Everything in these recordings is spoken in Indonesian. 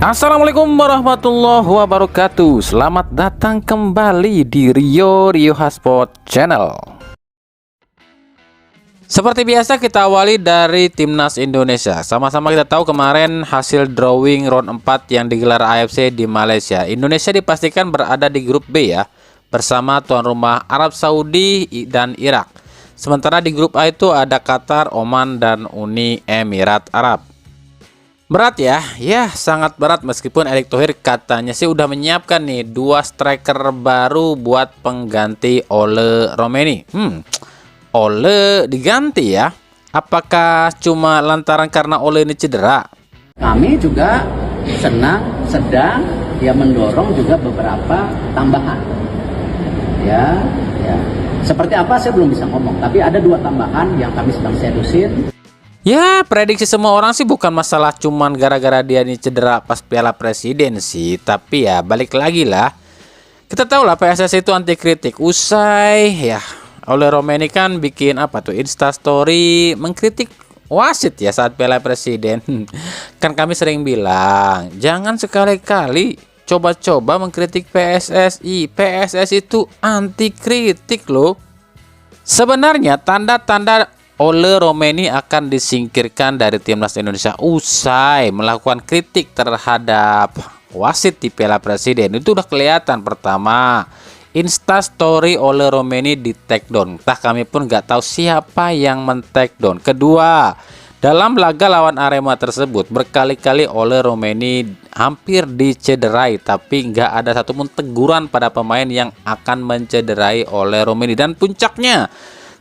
Assalamualaikum warahmatullahi wabarakatuh. Selamat datang kembali di Rio Hotspot Channel. Seperti biasa kita awali dari Timnas Indonesia. Sama-sama kita tahu kemarin hasil drawing round 4 yang digelar AFC di Malaysia. Indonesia dipastikan berada di grup B ya, bersama tuan rumah Arab Saudi dan Irak. Sementara di grup A itu ada Qatar, Oman, dan Uni Emirat Arab. Berat ya, sangat berat meskipun Erick Thohir katanya sih udah menyiapkan nih 2 striker baru buat pengganti Ole Romeni. Ole diganti ya? Apakah cuma lantaran karena Ole ini cedera? Kami juga sedang mendorong juga beberapa tambahan. Ya. Seperti apa saya belum bisa ngomong, tapi ada 2 tambahan yang kami sedang seriusin. Ya, prediksi semua orang sih bukan masalah cuman gara-gara dia ini cedera pas Piala Presiden sih. Tapi ya balik lagi lah. Kita tahu lah PSSI itu anti kritik. Usai ya Ole Romeni kan bikin apa tuh Instastory mengkritik wasit ya saat Piala Presiden. Kan kami sering bilang, jangan sekali-kali coba-coba mengkritik PSSI. PSSI itu anti kritik loh. Sebenarnya tanda-tanda Ole Romeni akan disingkirkan dari Timnas Indonesia usai melakukan kritik terhadap wasit di Piala Presiden. Itu udah kelihatan. Pertama, Instastory Ole Romeni di take down. Entah kami pun nggak tahu siapa yang men-take down. Kedua, dalam laga lawan Arema tersebut berkali-kali Ole Romeni hampir dicederai, tapi nggak ada satupun teguran pada pemain yang akan mencederai Ole Romeni. Dan puncaknya,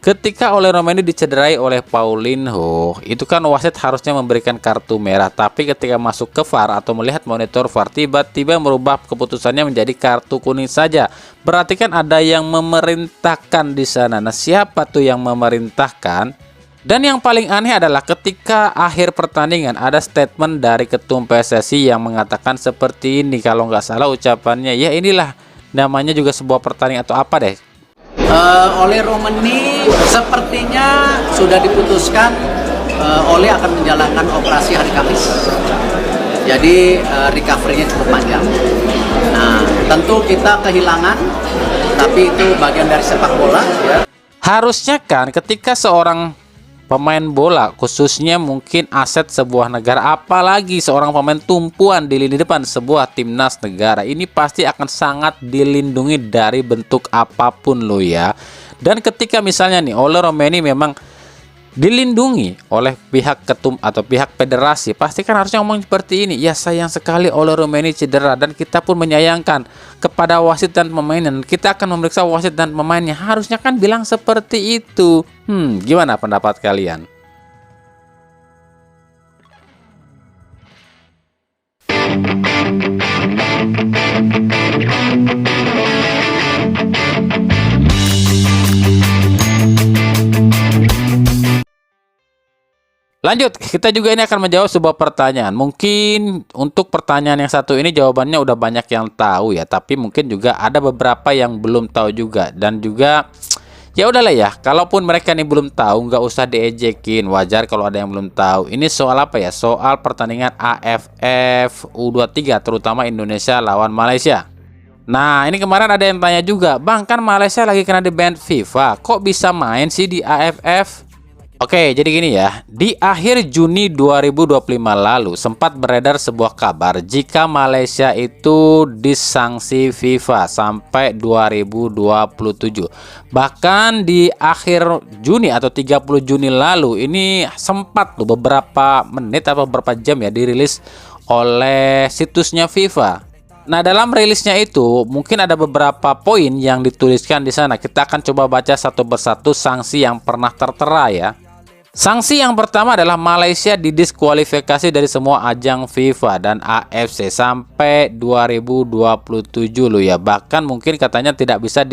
ketika Ole Romeni dicederai oleh Paulinho, itu kan wasit harusnya memberikan kartu merah, tapi ketika masuk ke VAR atau melihat monitor VAR tiba-tiba merubah keputusannya menjadi kartu kuning saja. Berarti kan ada yang memerintahkan di sana. Nah, siapa tuh yang memerintahkan? Dan yang paling aneh adalah ketika akhir pertandingan ada statement dari ketum PSSI yang mengatakan seperti ini, kalau nggak salah ucapannya, ya inilah namanya juga sebuah pertandingan atau apa deh. Ole Romeni sepertinya sudah diputuskan Ole akan menjalankan operasi hari Kamis. Jadi recovery-nya cukup panjang. Nah, tentu kita kehilangan, tapi itu bagian dari sepak bola ya. Harusnya kan ketika seorang pemain bola, khususnya mungkin aset sebuah negara, apalagi seorang pemain tumpuan di lini depan sebuah timnas negara, ini pasti akan sangat dilindungi dari bentuk apapun loh ya. Dan ketika misalnya nih Ole Romeni memang dilindungi oleh pihak ketum atau pihak federasi, pasti kan harusnya ngomong seperti ini. Ya, sayang sekali Ole Romeni cedera dan kita pun menyayangkan kepada wasit dan pemain, dan kita akan memeriksa wasit dan pemainnya. Harusnya kan bilang seperti itu. Gimana pendapat kalian? Lanjut, kita juga ini akan menjawab sebuah pertanyaan. Mungkin untuk pertanyaan yang satu ini jawabannya udah banyak yang tahu ya, tapi mungkin juga ada beberapa yang belum tahu juga. Dan juga ya udahlah ya, kalaupun mereka ini belum tahu nggak usah diejekin, wajar kalau ada yang belum tahu. Ini soal apa ya? Soal pertandingan AFF U23 terutama Indonesia lawan Malaysia. Nah, ini kemarin ada yang tanya juga, Bang, kan Malaysia lagi kena di-ban FIFA, kok bisa main sih di AFF? Oke, jadi gini ya, di akhir Juni 2025 lalu sempat beredar sebuah kabar jika Malaysia itu disanksi FIFA sampai 2027. Bahkan di akhir Juni atau 30 Juni lalu ini sempat tuh beberapa menit atau beberapa jam ya dirilis oleh situsnya FIFA. Nah, dalam rilisnya itu mungkin ada beberapa poin yang dituliskan di sana. Kita akan coba baca satu persatu sanksi yang pernah tertera ya. Sanksi yang pertama adalah Malaysia didiskualifikasi dari semua ajang FIFA dan AFC sampai 2027 loh ya. Bahkan mungkin katanya tidak bisa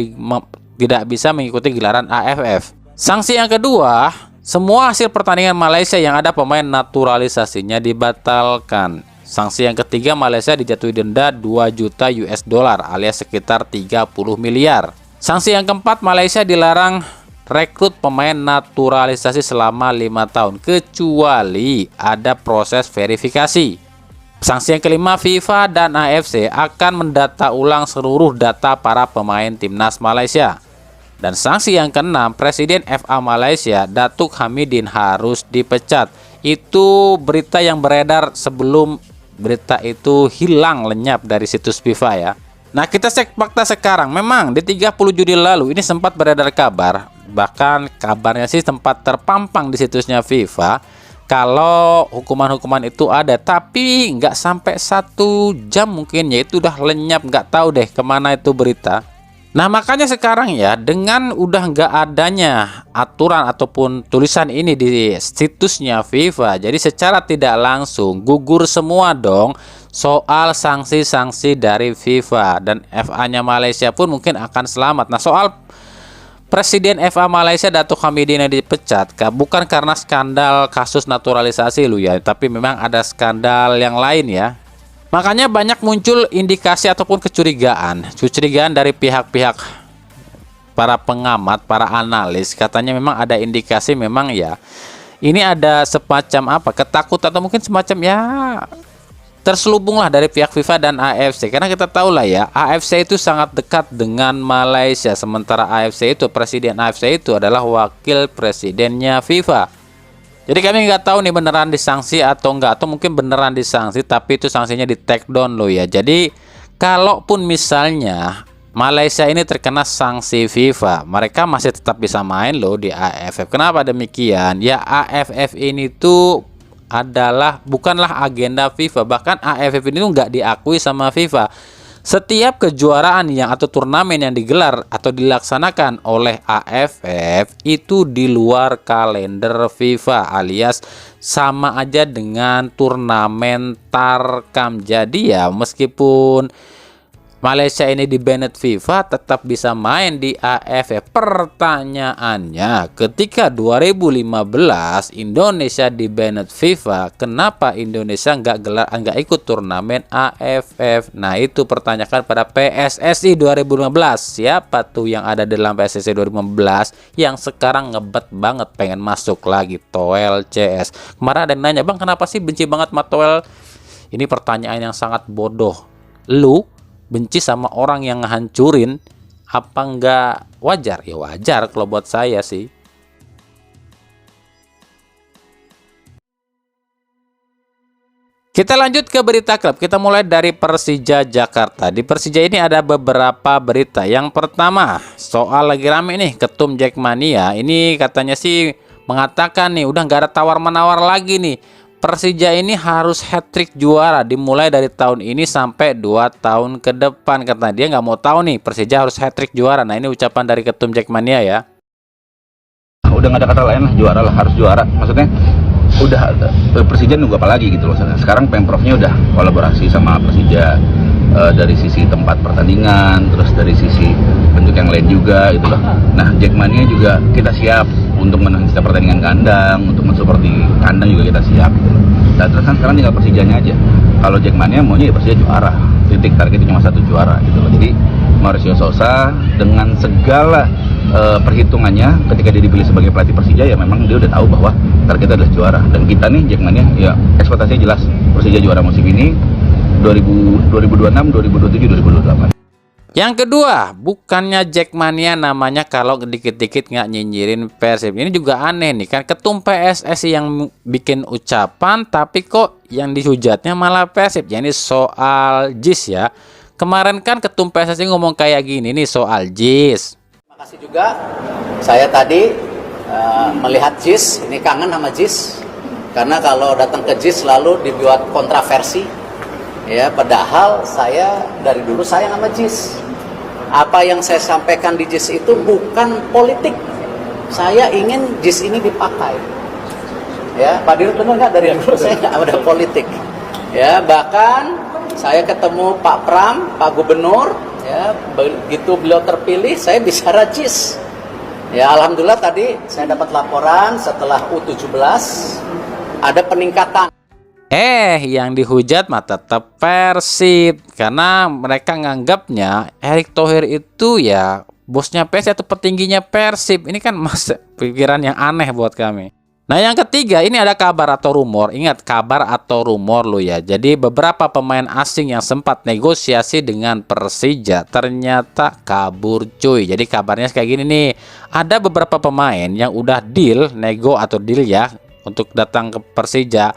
mengikuti gelaran AFF. Sanksi yang kedua, semua hasil pertandingan Malaysia yang ada pemain naturalisasinya dibatalkan. Sanksi yang ketiga, Malaysia dijatuhi denda 2 juta US dollar alias sekitar 30 miliar. Sanksi yang keempat, Malaysia dilarang rekrut pemain naturalisasi selama 5 tahun kecuali ada proses verifikasi. Sanksi yang kelima, FIFA dan AFC akan mendata ulang seluruh data para pemain timnas Malaysia. Dan sanksi yang keenam, Presiden FA Malaysia Datuk Hamidin harus dipecat. Itu berita yang beredar sebelum berita itu hilang lenyap dari situs FIFA ya. Nah, kita cek fakta sekarang. Memang di 30 Juni lalu ini sempat beredar kabar, bahkan kabarnya sih sempat terpampang di situsnya FIFA kalau hukuman-hukuman itu ada, tapi nggak sampai 1 jam mungkin, yaitu udah lenyap, nggak tahu deh kemana itu berita. Nah, makanya sekarang ya, dengan udah nggak adanya aturan ataupun tulisan ini di situsnya FIFA, jadi secara tidak langsung gugur semua dong soal sanksi-sanksi dari FIFA, dan FA-nya Malaysia pun mungkin akan selamat. Nah, soal Presiden FA Malaysia Datuk Hamidin yang dipecat bukan karena skandal kasus naturalisasi lu ya, tapi memang ada skandal yang lain ya. Makanya banyak muncul indikasi ataupun kecurigaan dari pihak-pihak para pengamat, para analis. Katanya memang ada indikasi memang ya, ini ada semacam apa, ketakutan atau mungkin semacam ya terselubunglah dari pihak FIFA dan AFC. Karena kita tahu lah ya, AFC itu sangat dekat dengan Malaysia, sementara AFC itu, presiden AFC itu adalah wakil presidennya FIFA. Jadi kami nggak tahu nih beneran disanksi atau enggak, atau mungkin beneran disanksi tapi itu sanksinya di take down loh ya. Jadi kalaupun misalnya Malaysia ini terkena sanksi FIFA, mereka masih tetap bisa main loh di AFF. Kenapa demikian? Ya, AFF ini tuh bukanlah agenda FIFA, bahkan AFF ini tuh nggak diakui sama FIFA. Setiap kejuaraan atau turnamen yang digelar atau dilaksanakan oleh AFF itu di luar kalender FIFA, alias sama aja dengan turnamen tarkam. Jadi ya, meskipun Malaysia ini di-banned FIFA, tetap bisa main di AFF. Pertanyaannya, ketika 2015 Indonesia di-banned FIFA, kenapa Indonesia nggak ikut turnamen AFF? Nah, itu pertanyakan pada PSSI 2015. Siapa tuh yang ada dalam PSSI 2015 yang sekarang ngebet banget pengen masuk lagi? Toel CS. Kemarin ada yang nanya, "Bang, kenapa sih benci banget sama Toel?" Ini pertanyaan yang sangat bodoh. Lu benci sama orang yang ngehancurin, apa nggak wajar? Ya wajar kalau buat saya sih. Kita lanjut ke berita klub. Kita mulai dari Persija Jakarta. Di Persija ini ada beberapa berita. Yang pertama, soal lagi rame nih, Ketum Jackmania. Ini katanya sih mengatakan nih, udah nggak ada tawar-menawar lagi nih. Persija ini harus hat-trick juara dimulai dari tahun ini sampai 2 tahun ke depan. Kata dia nggak mau tahu nih Persija harus hat-trick juara. Nah, ini ucapan dari Ketum Jackmania ya. Udah nggak ada kata lain lah, juara lah, harus juara. Maksudnya udah, Persija nunggu apa lagi gitu loh. Sekarang Pemprovnya udah kolaborasi sama Persija dari sisi tempat pertandingan, terus dari sisi bentuk yang lain juga gitu loh. Nah, Jackmania juga kita siap untuk menang setiap pertandingan kandang, untuk mensupport di kandang juga kita siap gitu loh. Dan terus kan sekarang tinggal Persijanya aja. Kalau Jackmania maunya ya Persija juara, titik targetnya cuma 1 juara gitu loh. Jadi Mauricio Sousa dengan segala perhitungannya ketika dia dipilih sebagai pelatih Persija, ya memang dia udah tahu bahwa targetnya adalah juara. Dan kita nih Jackmania ya ekspektasinya jelas Persija juara musim ini 2026, 2027, 2028. Yang kedua, bukannya Jackmania namanya kalau dikit-dikit nggak nyinyirin Persib. Ini juga aneh nih kan, ketum PSSI yang bikin ucapan tapi kok yang dihujatnya malah Persib. Jadi soal JIS ya. Kemarin kan ketum PSSI ngomong kayak gini nih soal JIS. Terima kasih juga, saya tadi melihat JIS, ini kangen sama JIS. Karena kalau datang ke JIS selalu dibuat kontroversi. Ya, padahal saya dari dulu sayang sama JIS. Apa yang saya sampaikan di JIS itu bukan politik. Saya ingin JIS ini dipakai. Ya, Pak Dirut benar nggak, dari dulu saya nggak ada politik. Ya, bahkan saya ketemu Pak Pram, Pak Gubernur. Ya, begitu beliau terpilih, saya bicara JIS. Ya, alhamdulillah tadi saya dapat laporan setelah U17 ada peningkatan. Yang dihujat mah tetap Persib, karena mereka nganggapnya Erick Thohir itu ya bosnya Persib atau petingginya Persib? Ini kan pikiran yang aneh buat kami. Nah, yang ketiga, ini ada kabar atau rumor. Ingat, kabar atau rumor lo ya. Jadi beberapa pemain asing yang sempat negosiasi dengan Persija ternyata kabur cuy. Jadi kabarnya kayak gini nih. Ada beberapa pemain yang udah deal, nego atau deal ya, untuk datang ke Persija.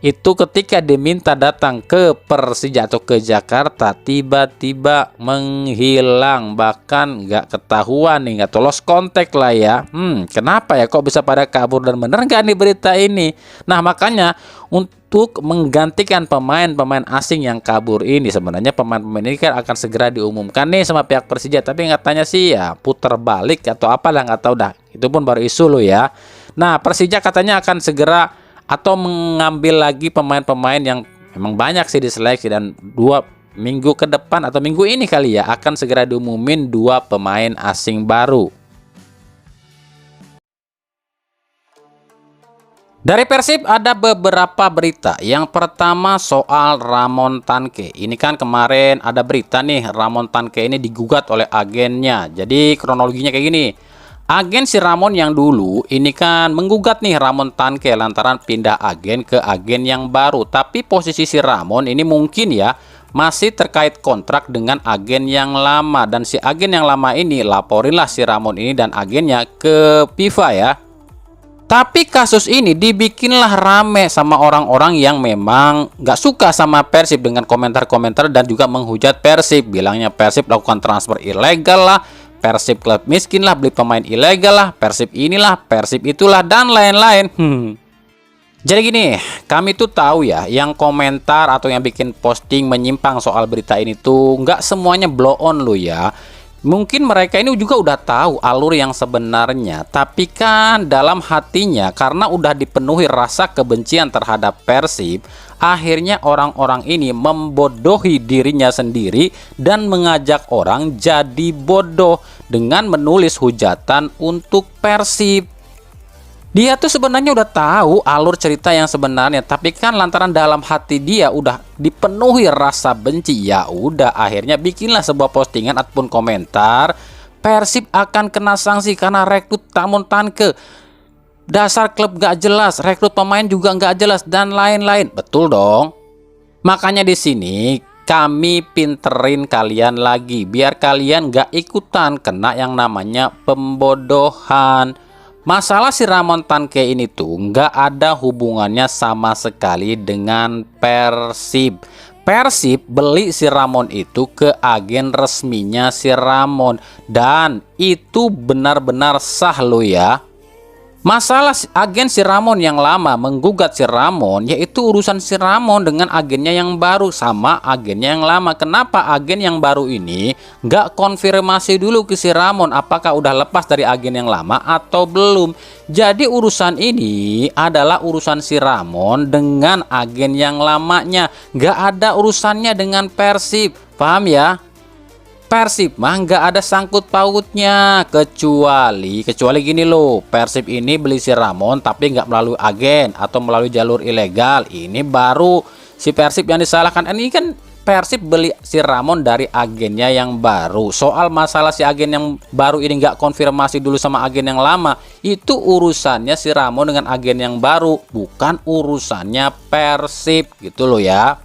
Itu ketika diminta datang ke Persija atau ke Jakarta, tiba-tiba menghilang, bahkan nggak ketahuan nih, nggak lost contact lah ya. Kenapa ya kok bisa pada kabur, dan bener nggak nih berita ini? Nah, makanya untuk menggantikan pemain-pemain asing yang kabur ini, sebenarnya pemain-pemain ini kan akan segera diumumkan nih sama pihak Persija, tapi katanya sih ya putar balik atau apalah, nggak tahu dah. Itu pun baru isu lo ya. Nah, Persija katanya akan segera atau mengambil lagi pemain-pemain yang memang banyak sih diseleksi, dan 2 minggu ke depan atau minggu ini kali ya akan segera diumumin 2 pemain asing baru. Dari Persib ada beberapa berita. Yang pertama soal Ramon Tanque. Ini kan kemarin ada berita nih, Ramon Tanque ini digugat oleh agennya. Jadi kronologinya kayak gini. Agen si Ramon yang dulu ini kan menggugat nih Ramon Tanque lantaran pindah agen ke agen yang baru. Tapi posisi si Ramon ini mungkin ya masih terkait kontrak dengan agen yang lama, dan si agen yang lama ini laporinlah si Ramon ini dan agennya ke FIFA ya. Tapi kasus ini dibikinlah rame sama orang-orang yang memang nggak suka sama Persib dengan komentar-komentar dan juga menghujat Persib. Bilangnya Persib lakukan transfer ilegal lah, Persib klub miskin lah, beli pemain ilegal lah, Persib inilah, Persib itulah, dan lain-lain. Jadi gini, kami tuh tahu ya, yang komentar atau yang bikin posting menyimpang soal berita ini tuh nggak semuanya blow on lo ya. Mungkin mereka ini juga udah tahu alur yang sebenarnya, tapi kan dalam hatinya karena udah dipenuhi rasa kebencian terhadap Persib, akhirnya orang-orang ini membodohi dirinya sendiri dan mengajak orang jadi bodoh dengan menulis hujatan untuk Persib. Dia tuh sebenarnya udah tahu alur cerita yang sebenarnya, tapi kan lantaran dalam hati dia udah dipenuhi rasa benci, ya udah akhirnya bikinlah sebuah postingan ataupun komentar, Persib akan kena sanksi karena rekrut Ramon Tanque. Dasar klub gak jelas, rekrut pemain juga gak jelas, dan lain-lain. Betul dong. Makanya di sini kami pinterin kalian lagi biar kalian gak ikutan kena yang namanya pembodohan. Masalah si Ramon Tanque ini tuh nggak ada hubungannya sama sekali dengan Persib. Persib beli si Ramon itu ke agen resminya si Ramon, dan itu benar-benar sah lo ya. Masalah agen si Ramon yang lama menggugat si Ramon, yaitu urusan si Ramon dengan agennya yang baru sama agennya yang lama. Kenapa agen yang baru ini nggak konfirmasi dulu ke si Ramon apakah udah lepas dari agen yang lama atau belum? Jadi urusan ini adalah urusan si Ramon dengan agen yang lamanya, nggak ada urusannya dengan Persib. Paham ya? Persib mah nggak ada sangkut pautnya, kecuali gini loh, Persib ini beli si Ramon tapi nggak melalui agen atau melalui jalur ilegal. Ini baru si Persib yang disalahkan. Ini kan Persib beli si Ramon dari agennya yang baru. Soal masalah si agen yang baru ini nggak konfirmasi dulu sama agen yang lama, itu urusannya si Ramon dengan agen yang baru, bukan urusannya Persib gitu loh ya.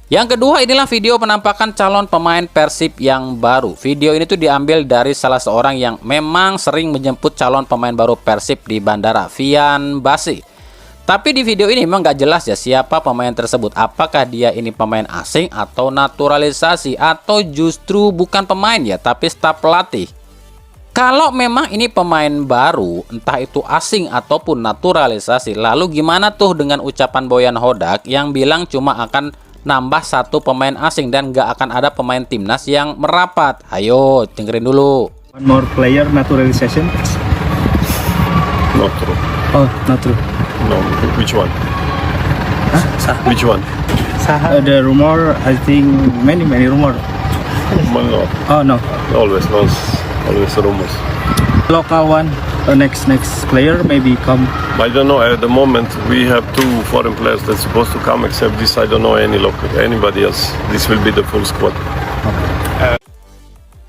Yang kedua, inilah video penampakan calon pemain Persib yang baru. Video ini tuh diambil dari salah seorang yang memang sering menjemput calon pemain baru Persib di Bandara, Vian Basi. Tapi di video ini memang nggak jelas ya siapa pemain tersebut. Apakah dia ini pemain asing atau naturalisasi, atau justru bukan pemain ya, tapi staf pelatih. Kalau memang ini pemain baru, entah itu asing ataupun naturalisasi, lalu gimana tuh dengan ucapan Boyan Hodak yang bilang cuma akan nambah 1 pemain asing dan nggak akan ada pemain timnas yang merapat? Ayo dengerin dulu. One more player naturalization. Not true. Oh, not true. No, which one? Huh? Which one? The rumor, I think many rumor. No, Oh no, always rumors. local one. Next player maybe come. I don't know. At the moment, we have 2 foreign players that's supposed to come. Except this, I don't know anybody else. This will be the full squad.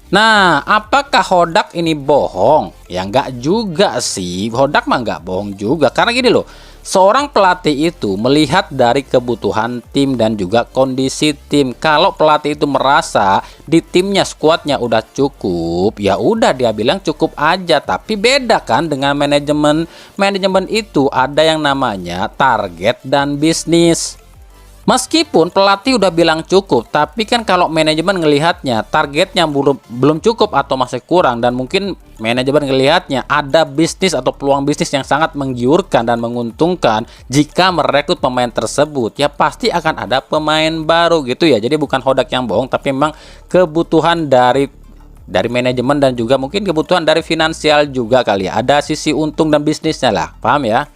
Nah, apakah Hodak ini bohong? Ya nggak juga sih, Hodak mah nggak bohong juga. Karena gini loh, seorang pelatih itu melihat dari kebutuhan tim dan juga kondisi tim. Kalau pelatih itu merasa di timnya, skuadnya udah cukup, ya udah dia bilang cukup aja. Tapi beda kan dengan manajemen. Manajemen itu ada yang namanya target dan bisnis. Meskipun pelatih udah bilang cukup, tapi kan kalau manajemen ngelihatnya targetnya belum cukup atau masih kurang, dan mungkin manajemen ngelihatnya ada bisnis atau peluang bisnis yang sangat menggiurkan dan menguntungkan jika merekrut pemain tersebut, ya pasti akan ada pemain baru gitu ya. Jadi bukan Hodak yang bohong, tapi memang kebutuhan dari manajemen dan juga mungkin kebutuhan dari finansial juga kali ya. Ada sisi untung dan bisnisnya lah, paham ya?